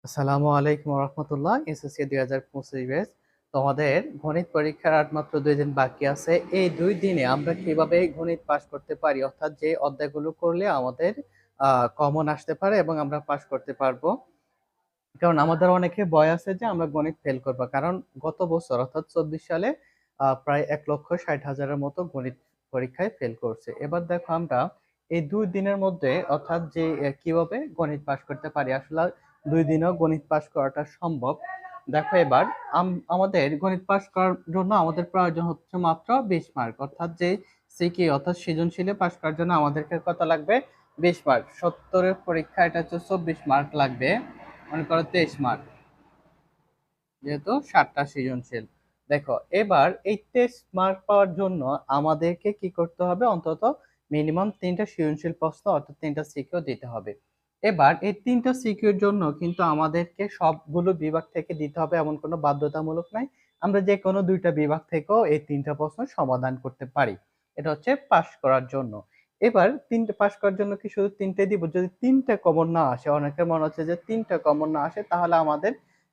আসসালামু আলাইকুম রহমতুল্লাহ। SSC 2025 batch. তোমাদের গণিত পরীক্ষার আর মাত্র 2 দিন বাকি আছে। এই 2 দিনে আমরা কিভাবে গণিত পাস করতে পারি, অর্থাৎ যে অধ্যায়গুলো করলে আমাদের কমন আসতে পারে এবং আমরা পাস করতে পারবো। কারণ আমাদের অনেকে ভয় আছে যে আমরা গণিত ফেল করব, কারণ গত বছর অর্থাৎ 24 সালে প্রায় 1,60,000-এর মতো গণিত পরীক্ষায় ফেল করছে। এবার দেখো আমরা এই 2 দিনের মধ্যে অর্থাৎ যে কিভাবে গণিত পাস করতে পারি। আসলে 2 দিনেও গণিত পাস করাটা সম্ভব। দেখো এবার আমাদের গণিত পাস করার জন্য আমাদের প্রয়োজন হচ্ছে মাত্র 20 মার্ক, অর্থাৎ যে সিকিউ অর্থাৎ সৃজনশীলে পাস করার জন্য আমাদেরকে কত লাগবে? 20 মার্ক। 70-এর পরীক্ষা, এটা হচ্ছে 24 মার্ক লাগবে। মনে করো 23 মার্ক, যেহেতু 7টা সৃজনশীল। দেখো এবার এই 23 মার্ক পাওয়ার জন্য আমাদেরকে কি করতে হবে? অন্তত মিনিমাম 3টা সৃজনশীল প্রশ্ন অর্থাৎ 3টা সিকিউ দিতে হবে। এবার এই 3টা সিকিউর জন্য কিন্তু আমাদেরকে সবগুলো বিভাগ থেকে দিতে হবে এমন কোনো বাধ্যতামূলক নাই। আমরা যে কোনো 2টা বিভাগ থেকেও এই 3টা প্রশ্ন সমাধান করতে পারি। এটা হচ্ছে পাস করার জন্য। এবার 3টে পাস করার জন্য কি শুধু 3টে দিব? যদি 3টা কমন না আসে, অনেকের মনে হচ্ছে যে 3টা কমন না আসে তাহলে আমাদের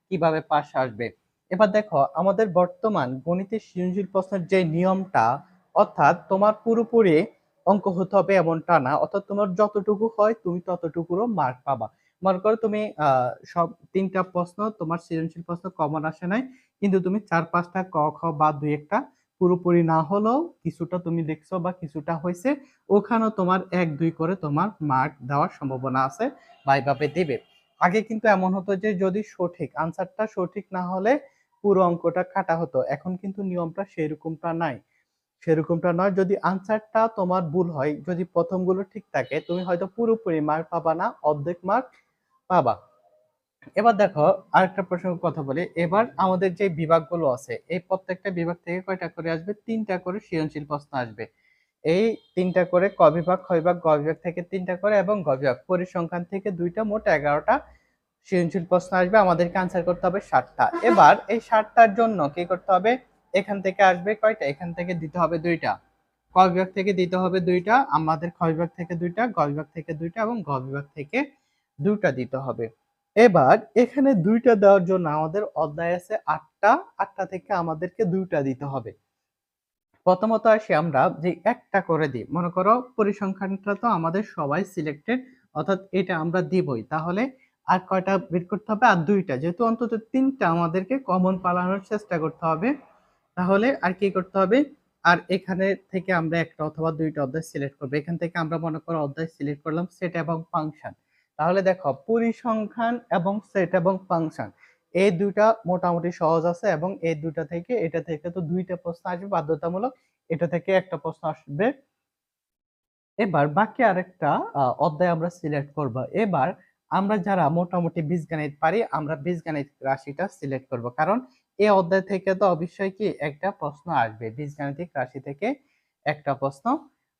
কিভাবে পাস আসবে। এবার দেখো আমাদের বর্তমান গণিতের সৃজনশীল প্রশ্নের যে নিয়মটা, অর্থাৎ তোমার পুরোপুরি অঙ্ক হতে হবে এমনটা না, অর্থাৎ তোমার যতটুকু হয় তুমি ততটুকুরও মার্ক পাবা। মনে করো তুমি সব 3টা প্রশ্ন তোমার সৃজনশীল প্রশ্ন কমন আসে নাই, কিন্তু তুমি 4-5টা ক খ বা 2-1টা পুরোপুরি না হলেও কিছুটা তুমি দেখছো বা কিছুটা হয়েছে, ওখানেও তোমার 1-2 করে তোমার মার্ক দেওয়ার সম্ভাবনা আছে বা এভাবে দিবে। আগে কিন্তু এমন হতো যে যদি সঠিক আনসারটা সঠিক না হলে পুরো অঙ্কটা কাটা হতো। এখন কিন্তু নিয়মটা সেরকমটা নাই। সেরকমটা নয়, যদি আনসারটা তোমার ভুল হয়, যদি প্রথমগুলো ঠিক থাকে, তুমি হয়তো পুরোপুরি মার্ক পাবা না, অর্ধেক মার্ক পাবা। এবার দেখো আরেকটা প্রসঙ্গে কথা বলি। এবার আমাদের যে বিভাগগুলো আছে, এই প্রত্যেকটা বিভাগ থেকে কয়টা করে আসবে? 3টা করে সৃজনশীল প্রশ্ন আসবে। এই 3টা করে ক বিভাগ, খ বিভাগ, গ বিভাগ থেকে 3টা করে এবং গ বিভাগ পরিসংখ্যান থেকে 2টা, মোট 11টা সৃজনশীল প্রশ্ন আসবে। আমাদেরকে আনসার করতে হবে 60টা। এবার এই 60টার জন্য কি করতে হবে? এখান থেকে আসবে কয়টা? এখান থেকে দিতে হবে 2টা। ক বিভাগ থেকে দিতে হবে 2টা, আমাদের খ বিভাগ থেকে 2টা, গ বিভাগ থেকে 2টা এবং ঘ বিভাগ থেকে 2টা দিতে হবে। এবার এখানে 2টা দেওয়ার জন্য আমাদের অধ্যায় আছে 8টা। 8টা থেকে আমাদেরকে 2টা দিতে হবে। প্রথমত আসি আমরা যে একটা করে দিই। মনে করো পরিসংখ্যানটা তো আমাদের সবাই সিলেক্টেড, অর্থাৎ এটা আমরা দিবই। তাহলে আর কয়টা বের করতে হবে? আর 2টা। যেহেতু অন্তত 3টা আমাদেরকে কমন পালানোর চেষ্টা করতে হবে। তাহলে আর কি করতে হবে? আর এখানে থেকে আমরা একটা অথবা 2টা অধ্যায় সিলেক্ট করব। এখান থেকে আমরা মনে করো অধ্যায় সিলেক্ট করলাম সেট এবং ফাংশন। তাহলে দেখো পরিসংখ্যান এবং সেট এবং ফাংশন এই 2টা মোটামুটি সহজ আছে এবং এই 2টা থেকে এটা থেকে তো 2টা প্রশ্ন আসবে বাধ্যতামূলক। এটা থেকে একটা প্রশ্ন আসবে। এবার বাকি আরেকটা অধ্যায় আমরা সিলেক্ট করব। এবার আমরা যারা মোটামুটি বীজগণিত পারি, আমরা বীজগণিত রাশিটা সিলেক্ট করব। কারণ এই অধ্যায় থেকে তো অবশ্যই কি একটা প্রশ্ন আসবে। বীজগাণিতিক রাশি থেকে একটা প্রশ্ন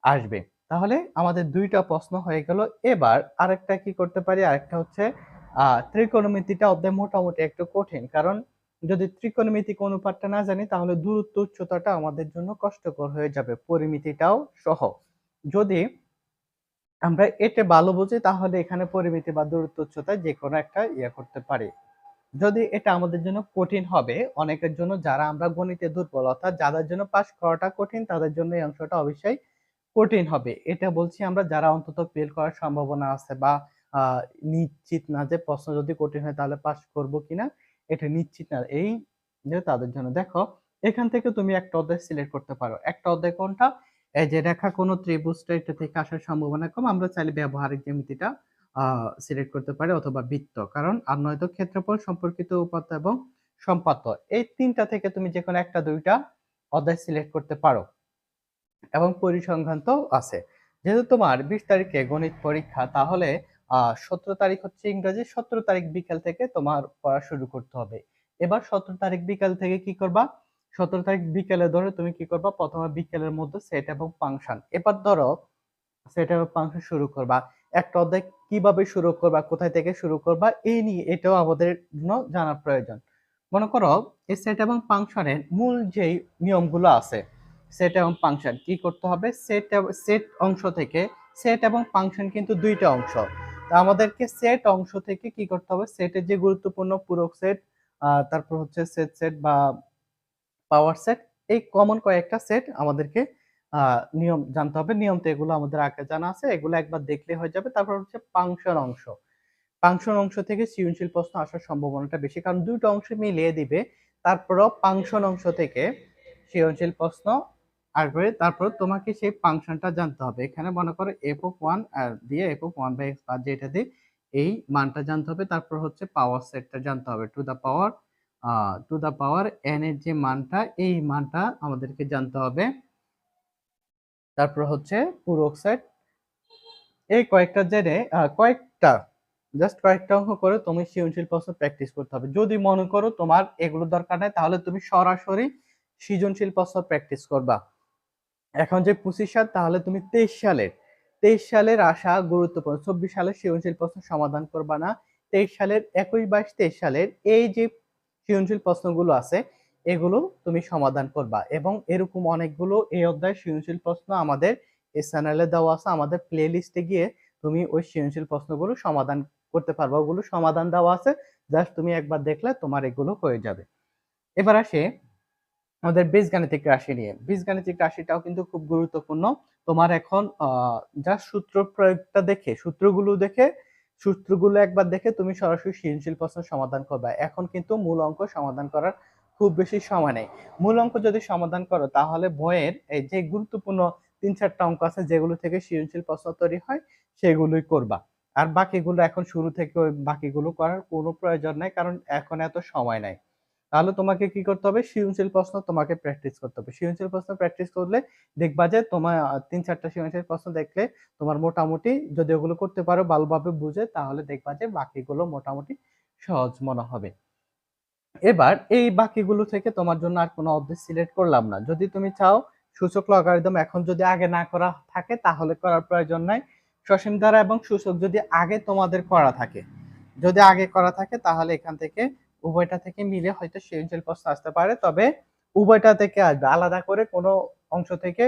আসবে। তাহলে আমাদের 2টা প্রশ্ন হয়ে গেল। এবার আরেকটা কি করতে পারি? আরেকটা হচ্ছে ত্রিকোণমিতিটা অধ্যায় মোটামুটি একটু কঠিন। কারণ যদি ত্রিকোণমিতিক অনুপাতটা না জানি তাহলে দূরত্ব উচ্চতাটা আমাদের জন্য কষ্টকর হয়ে যাবে, পরিমিতিটাও সহ। যদি আমরা এটা ভালো বুঝি তাহলে এখানে পরিমিতি বা দূরত্ব উচ্চতা যে কোনো একটা করতে পারি। যদি এটা আমাদের জন্য কঠিন হবে, অনেকের জন্য যারা আমরা গণিতে দুর্বল অর্থাৎ যাদের জন্য পাস করাটা কঠিন তাদের জন্য এই অংশটা অবশ্যই কঠিন হবে। এটা বলছি আমরা যারা অন্তত ফেল করার সম্ভাবনা আছে বা নিশ্চিত না যে প্রশ্ন যদি কঠিন হয় তাহলে পাস করব কিনা, এটা নিশ্চিত না, এই যে তাদের জন্য। দেখো এখান থেকে তুমি একটা অধ্যায় সিলেক্ট করতে পারো। একটা অধ্যায় কোনটা? এই যে রেখা কোন ত্রিভুজটা, এটা থেকে আসার সম্ভাবনা কম। আমরা চাইলে ব্যবহারিক জ্যামিতিটা সিলেক্ট করতে পারি অথবা বৃত্ত, কারণ আর নয়তো ক্ষেত্রফল সম্পর্কিত উপাত্ত এবং সম্পাদ্য, এই 3টা থেকে তুমি যে কোনো একটা 2টা অধ্যায় সিলেক্ট করতে পারো এবং পরিসংখ্যান তো আছে। যেহেতু তোমার 20 তারিখে গণিত পরীক্ষা, তাহলে 17 তারিখ হচ্ছে ইংরেজি, 17 তারিখ বিকেল থেকে তোমার পড়া শুরু করতে হবে। এবার 17 তারিখ বিকেল থেকে কি করবা? 17 তারিখ বিকেলে ধরো তুমি কি করবা? প্রথমে বিকেলের মধ্যে সেট এবং ফাংশন। এবার ধরো সেট এবং ফাংশন শুরু করবা। একটা অধ্যায় কিভাবে শুরু করবা, কোথায় থেকে শুরু করবা, এই নিয়ে এটাও আমাদের জন্য জানা প্রয়োজন। মনে করো এই সেট এবং ফাংশনের মূল যেই নিয়মগুলো আছে, সেট এবং ফাংশন কি করতে হবে? সেট অংশ থেকে, সেট এবং ফাংশন কিন্তু 2টা অংশ। তা আমাদেরকে সেট অংশ থেকে কি করতে হবে, সেটের যে গুরুত্বপূর্ণ পূরক সেট, তারপর হচ্ছে সেট সেট বা পাওয়ার সেট, এই কমন কয়েকটা সেট আমাদেরকে নিয়ম জানতে হবে। নিয়ম তো এগুলো আমাদের আগে জানা আছে, এগুলো একবার দেখলে হয়ে যাবে। তারপর হচ্ছে ফাংশন অংশ। ফাংশন অংশ থেকে সৃজনশীল প্রশ্ন আসার সম্ভাবনাটা বেশি, কারণ দুটো অংশ মিলিয়ে দিবে। তারপরও ফাংশন অংশ থেকে সৃজনশীল প্রশ্ন আসবে। তারপর তোমাকে সেই ফাংশনটা জানতে হবে। এখানে মনে করো f(1) আর দিয়ে f(1/x) বা যেটা দিয়ে এই মানটা জানতে হবে। তারপর হচ্ছে পাওয়ার সেটটা জানতে হবে, টু দা পাওয়ার n এর যে মানটা, এই মানটা আমাদেরকে জানতে হবে। তারপর হচ্ছে পূরক সেট। এই কয়েকটা জেনে কয়েকটা অঙ্ক করে তুমি সৃজনশীল প্রশ্ন প্র্যাকটিস করতে হবে। যদি মনে করো তোমার এগুলো দরকার নাই, তাহলে তুমি সরাসরি সৃজনশীল প্রশ্ন প্র্যাকটিস করবা। এখন যে 25 সাল, তাহলে তুমি 23 সালের আসা গুরুত্বপূর্ণ 24 সালের সৃজনশীল প্রশ্ন সমাধান করবা না। 23 সালের 21, 22, 23 সালের এই যে সৃজনশীল প্রশ্নগুলো আছে, এগুলো তুমি সমাধান করবা। এবং এরকম অনেকগুলো এই অধ্যায়ের সৃজনশীল প্রশ্ন আমাদের এই চ্যানেলে দেওয়া আছে। আমাদের প্লে লিস্টে গিয়ে তুমি ওই সৃজনশীল প্রশ্নগুলো সমাধান করতে পারবা। ওগুলো সমাধান দেওয়া আছে, জাস্ট তুমি একবার দেখলে তোমার এগুলো হয়ে যাবে। এবার আসে আমাদের বীজগাণিতিক রাশি নিয়ে। বীজগাণিতিক রাশিটাও কিন্তু খুব গুরুত্বপূর্ণ। তোমার এখন জাস্ট সূত্র প্রয়োগটা দেখে, সূত্রগুলো একবার দেখে তুমি সরাসরি সৃজনশীল প্রশ্ন সমাধান করবা। এখন কিন্তু মূল অঙ্ক সমাধান করার খুব বেশি সময় নেই। মূল অঙ্ক যদি সমাধান করো, তাহলে বইয়ের এই যে গুরুত্বপূর্ণ 3-4টা অঙ্ক আছে যেগুলো থেকে সৃজনশীল প্রশ্ন তৈরি হয়, সেগুলোই করবা। আর বাকিগুলো এখন শুরু থেকে ওই বাকিগুলো করার কোনো প্রয়োজন নাই, কারণ এখন এত সময় নাই। তাহলে তোমাকে কি করতে হবে, সৃজনশীল প্রশ্ন তোমাকে প্র্যাকটিস করতে হবে। সৃজনশীল প্রশ্ন প্র্যাকটিস করলে দেখবা যে তোমার 3-4টা সৃজনশীল প্রশ্ন দেখলে তোমার মোটামুটি, যদি ওগুলো করতে পারো ভালোভাবে বুঝে, তাহলে দেখবা যে বাকিগুলো মোটামুটি সহজ মনে হবে। এবার এই বাকিগুলো থেকে তোমার জন্য আর কোনো অধ্যায় সিলেক্ট করলাম না। যদি তুমি চাও সূচক লগারিদম এখন যদি আগে না করা থাকে, তাহলে করার প্রয়োজন নাই। সসীম ধারা এবং সূচক যদি আগে তোমাদের করা থাকে, তাহলে এখান থেকে উভয়টা থেকে মিলে হয়তো সৃজনশীল প্রশ্ন আসতে পারে। তবে উভয়টা থেকে আসবে, আলাদা করে কোনো অংশ থেকে,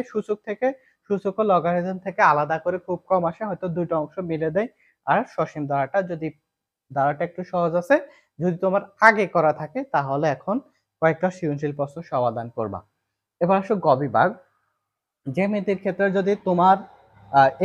সূচক ও লগারিদম থেকে আলাদা করে খুব কম আসে, হয়তো দুটো অংশ মিলে দেয়। আর সসীম ধারাটা একটু সহজ আছে, যদি তোমার আগে করা থাকে, তাহলে এখন কয়েকটা সৃজনশীল প্রশ্ন সমাধান করবা। এবার আসো গ বিভাগ। জ্যামিতির ক্ষেত্রে যদি তোমার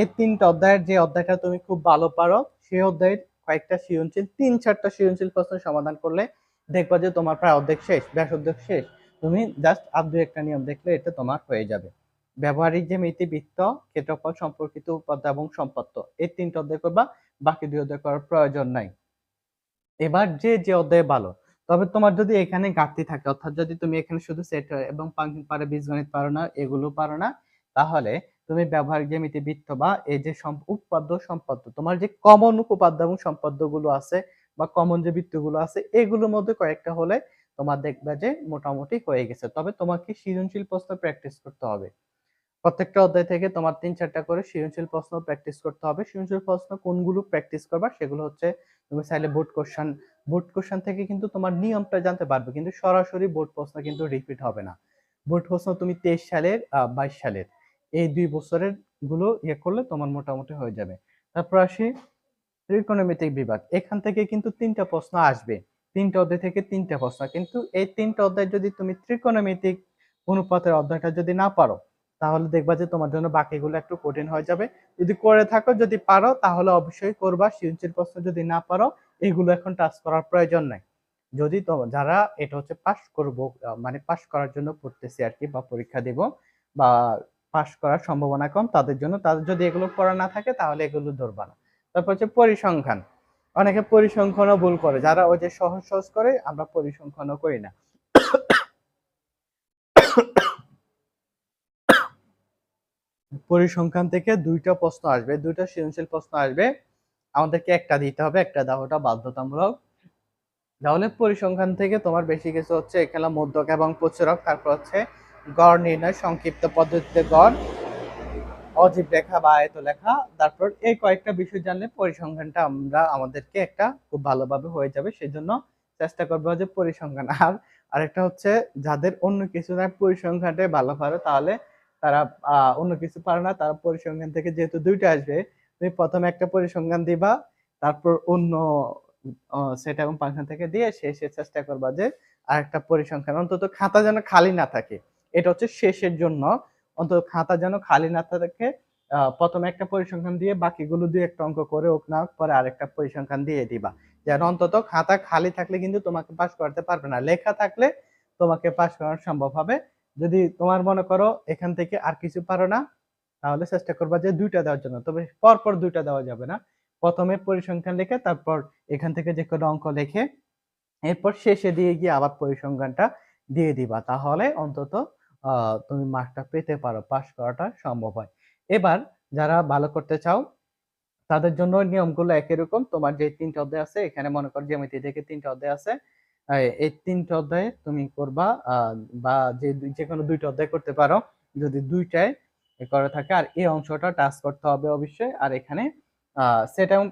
এই 3টা অধ্যায়ের যে অধ্যায়টা তুমি খুব ভালো পারো, সেই অধ্যায়ের কয়েকটা সৃজনশীল 3-4টা সৃজনশীল প্রশ্ন সমাধান করলে দেখবা যে তোমার প্রায় অর্ধেক শেষ, ব্যাস অর্ধেক শেষ। তুমি জাস্ট আর 2-1টা নিয়ম দেখলে এটা তোমার হয়ে যাবে। ব্যবহারিক জ্যামিতি, বৃত্ত, ক্ষেত্রফল সম্পর্কিত উপাত্ত এবং সম্পত্ত, এই 3টা অধ্যায় করবা, বাকি 2 অধ্যায় করার প্রয়োজন নাই। এবার যে অধ্যায়ে ভালো, তবে তোমার যদি এখানে ঘাটতি থাকে, অর্থাৎ যদি তুমি এখানে শুধু সেট এবং ফাংশন পারো, বীজগণিত পারো না, এগুলো পারো না, তাহলে তুমি ব্যবহারিক জ্যামিতি, বৃত্ত বা এই যে উপপাদ্য সম্পদ্য, তোমার যে কমন উপপাদ্য এবং সম্পদ্য গুলো আছে বা কমন যে বৃত্তগুলো আছে, এগুলোর মধ্যে কয়েকটা হলে তোমার দেখবে যে মোটামুটি হয়ে গেছে। তবে তোমাকে সৃজনশীল প্রশ্ন প্র্যাকটিস করতে হবে। প্রত্যেকটা অধ্যায় থেকে তোমার 3-4টা করে সৃজনশীল প্রশ্ন প্র্যাকটিস করতে হবে। সৃজনশীল প্রশ্ন কোনগুলো প্র্যাকটিস করবা, সেগুলো হচ্ছে তুমি চাইলে বোর্ড কোশ্চেন থেকে কিন্তু তোমার নিয়মটা জানতে পারবে, কিন্তু সরাসরি বোর্ড প্রশ্ন কিন্তু রিপিট হবে না। বোর্ড প্রশ্ন তুমি 23 সালের 22 সালের এই 2 বছরের গুলো করলে তোমার মোটামুটি হয়ে যাবে। তারপর আসি ত্রিকোণমিতিক বিভাগ। এখান থেকে কিন্তু 3টা প্রশ্ন আসবে, 3টা অধ্যায় থেকে 3টা প্রশ্ন। কিন্তু এই 3টা অধ্যায় যদি তুমি ত্রিকোণমিতিক অনুপাতের অধ্যায়টা যদি না পারো, তাহলে দেখবা যে তোমার জন্য বাকিগুলো একটু কঠিন হয়ে যাবে। যদি করে থাকো, যদি পারো, তাহলে অবশ্যই করবা। সৃজনশীল প্রশ্ন যদি না পারো, এগুলো এখন টাচ করার প্রয়োজন নাই। যদি তো যারা এটা হচ্ছে পাস করব, মানে পাস করার জন্য পড়তেছি আর কি, বা পরীক্ষা দিব, বা পাস করার সম্ভাবনা কম, তাদের জন্য, তাদের যদি এগুলো পড়া না থাকে, তাহলে এগুলো ধরবা না। তারপর হচ্ছে পরিসংখ্যান। অনেকে পরিসংখ্যানও ভুল করে, যারা ওই যে সহজ সহজ করে, আমরা পরিসংখ্যানও করি না। পরিসংখ্যান থেকে 2টা প্রশ্ন আসবে, 2টা সৃজনশীল প্রশ্ন আসবে, আমাদেরকে একটা দিতে হবে, একটা দেওয়াটা বাধ্যতামূলক। তাহলে পরিসংখ্যান থেকে তোমার বেশি কিছু হচ্ছে এখানে মধ্যক এবং প্রচুরক, তারপর হচ্ছে গড় নির্ণয়, সংক্ষিপ্ত পদ্ধতিতে গড়, অজীব লেখা বা আয়ত লেখা, তারপর এই কয়েকটা বিষয় জানলে পরিসংখ্যানটা আমাদেরকে একটা খুব ভালোভাবে হয়ে যাবে। সেজন্য চেষ্টা করবো যে পরিসংখ্যান। আর আরেকটা হচ্ছে, যাদের অন্য কিছু না, পরিসংখ্যানটাই ভালো পারে, তাহলে তারা অন্য কিছু পারে না, তারা পরিসংখ্যান থেকে যেহেতু 2টা আসবে, তুমি প্রথমে একটা পরিসংখ্যান দিবা, তারপর অন্য সেট এবং ফাংশন থেকে দিয়ে শেষে চেষ্টা করবা যে আরেকটা পরিসংখ্যান অন্তত খাতা যেন খালি না থাকে। এটা হচ্ছে শেষের জন্য। অন্তত খাতা যেন খালি না থাকে। প্রথমে একটা পরিসংখ্যান দিয়ে বাকিগুলো ২-১ টা অঙ্ক করে হোক না হোক পরে আরেকটা পরিসংখ্যান দিয়ে দিবা। যেন অন্তত খাতা খালি থাকলে কিন্তু তোমাকে পাস করাতে পারবে না। লেখা থাকলে তোমাকে পাস করানো সম্ভব হবে। যদি তোমার মনে করো এখান থেকে আর কিছু পারো না, তাহলে চেষ্টা করবা যে ২ টা দেওয়ার জন্য। তবে পরপর ২ টা দেওয়া যাবে না। প্রথমে পরিসংখ্যান লিখে তারপর এখান থেকে যেকোনো অঙ্ক লিখে এরপর শেষে দিয়ে গিয়ে আবার পরিসংখ্যানটা দিয়ে দিবা। তাহলে অন্তত তুমি মার্কটা পেতে পারো, পাস করাটা সম্ভব হয়। এবার যারা ভালো করতে চাও তাদের জন্য নিয়মগুলো একই রকম। তোমার যে ৩ টা অধ্যায় আছে এখানে মনে করো জ্যামিতি থেকে ৩ টা অধ্যায় আছে। এই ৩ টা অধ্যায়ে তুমি করবা বা যেকোনো ২ টা অধ্যায় করতে পারো। যদি ২ টায় করা থাকে আর এই অংশটা টাচ করতে হবে অবশ্যই। আর এখানে সেট এবং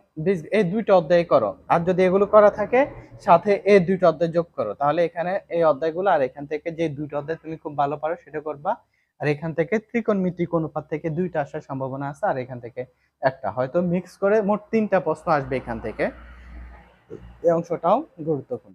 এই ২ টা অধ্যায় করো। আর যদি এগুলো করা থাকে সাথে এই ২ টা অধ্যায় যোগ করো। তাহলে এখানে এই অধ্যায়গুলো আর এখান থেকে যে ২ টা অধ্যায় তুমি খুব ভালো পারো সেটা করবা। আর এখান থেকে ত্রিকোণমিতিক অনুপাত থেকে ২ টা আসার সম্ভাবনা আছে। আর এখান থেকে একটা হয়তো মিক্স করে মোট ৩ টা প্রশ্ন আসবে এখান থেকে। এই অংশটাও গুরুত্বপূর্ণ।